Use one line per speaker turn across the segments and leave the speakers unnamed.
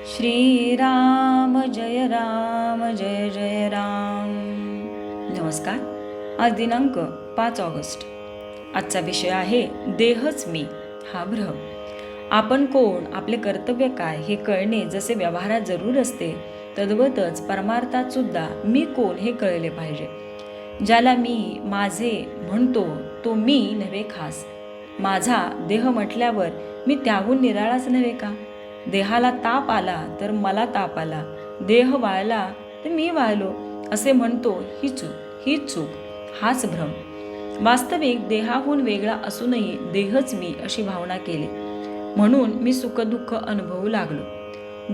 श्रीराम जय जय राम. नमस्कार. आज दिनांक 5 ऑगस्ट. आजचा विषय आहे देहच मी हा भ्रम. आपण कोण, आपले कर्तव्य काय हे कळणे जसे व्यवहारात जरूर असते, तद्वतच परमार्थात सुद्धा मी कोण हे कळले पाहिजे. ज्याला मी माझे म्हणतो तो मी नव्हे खास. माझा देह म्हटल्यावर मी त्याहून निराळाच नव्हे का? देहाला ताप आला तर मला ताप आला, देह वाळला तर मी वाळलो असे म्हणतो ही चूक, हाच भ्रम. वास्तविक देहाहून वेगळा असूनही देहच मी अशी भावना केली, म्हणून मी सुखदुःख अनुभवू लागलो.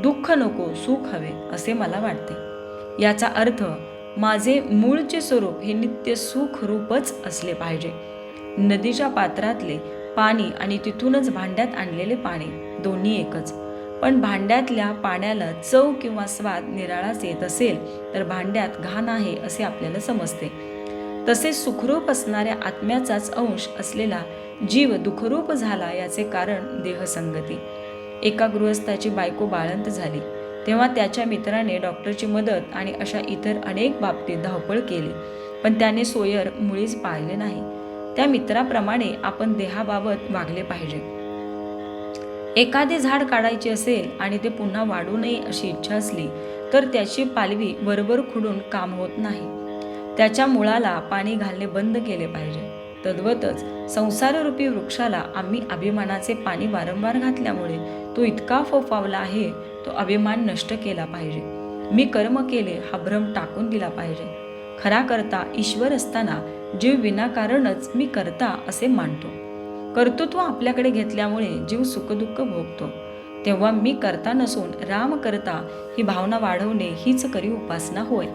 दुःख नको, सुख हवे असे मला वाटते. याचा अर्थ माझे मूळचे स्वरूप हे नित्य सुख रूपच असले पाहिजे. नदीच्या पात्रातले पाणी आणि तिथूनच भांड्यात आणलेले पाणी दोन्ही एकच. पण भांड्यातल्या पाण्याला चव किंवा स्वाद निराळाच येत असेल तर भांड्यात घाण आहे असे आपल्याला समजते. तसेच सुखरूप असणाऱ्या आत्म्याचाच अंश असलेला जीव दुःखरूप झाला याचे कारण देहसंगती. एका गृहस्थाची बायको बाळंत झाली तेव्हा त्याच्या मित्राने डॉक्टरची मदत आणि अशा इतर अनेक बाबतीत धावपळ केली, पण त्याने सोयर मुळीच पाळले नाही. त्या मित्राप्रमाणे आपण देहाबाबत वागले पाहिजे. एखादे झाड काढायचे असेल आणि ते पुन्हा वाढू नये अशी इच्छा असली तर त्याची पालवी वरवर खुडून काम होत नाही. त्याच्या मुळाला पाणी घालणे बंद केले पाहिजे. तद्वतच संसाररूपी वृक्षाला आम्ही अभिमानाचे पाणी वारंवार घातल्यामुळे तो इतका फोफावला आहे, तो अभिमान नष्ट केला पाहिजे. मी कर्म केले हा भ्रम टाकून दिला पाहिजे. खरा करता ईश्वर असताना जीव विनाकारणच मी करता असे मानतो. कर्तृत्व आपल्याकडे घेतल्यामुळे जीव सुखदुःख भोगतो. तेव्हा मी करता नसून राम करता ही भावना वाढवणे हीच खरी उपासना होय.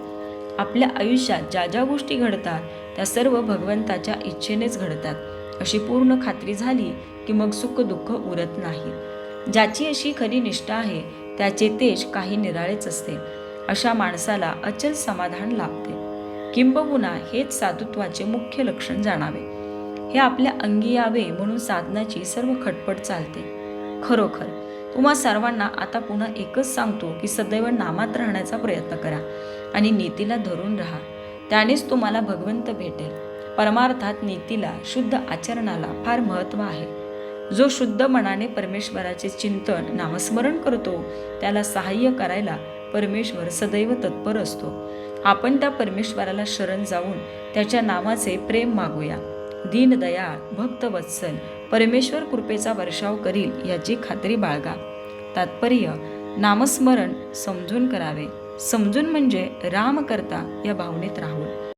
आपल्या आयुष्यात ज्या ज्या गोष्टी घडतात त्या सर्व भगवंताच्या इच्छेनेच घडतात अशी पूर्ण खात्री झाली की मग सुख दुःख उरत नाही. ज्याची अशी खरी निष्ठा आहे त्याचे तेज काही निराळेच असते. अशा माणसाला अचल समाधान लाभते. किंबहुना हेच साधुत्वाचे मुख्य लक्षण जाणावे. हे आपल्या अंगी यावे म्हणून साधनाची सर्व खटपट चालते. खरोखर तुम्हा सर्वांना आता पुन्हा एकच सांगतो की सदैव नामात राहण्याचा प्रयत्न करा आणि नीतीला धरून राहा. त्यानेच तुम्हाला भगवंत भेटेल. परमार्थात नीतीला, शुद्ध आचरणाला फार महत्त्व आहे. जो शुद्ध मनाने परमेश्वराचे चिंतन, नामस्मरण करतो त्याला सहाय्य करायला परमेश्वर सदैव तत्पर असतो. आपण त्या परमेश्वराला शरण जाऊन त्याच्या नामाचे प्रेम मागूया. दीनदयाळ, भक्तवत्सल परमेश्वर कृपेचा वर्षाव करील याची खात्री बाळगा. तात्पर्य: नामस्मरण समजून करावे. समजून म्हणजे राम करता या भावनेत राहून.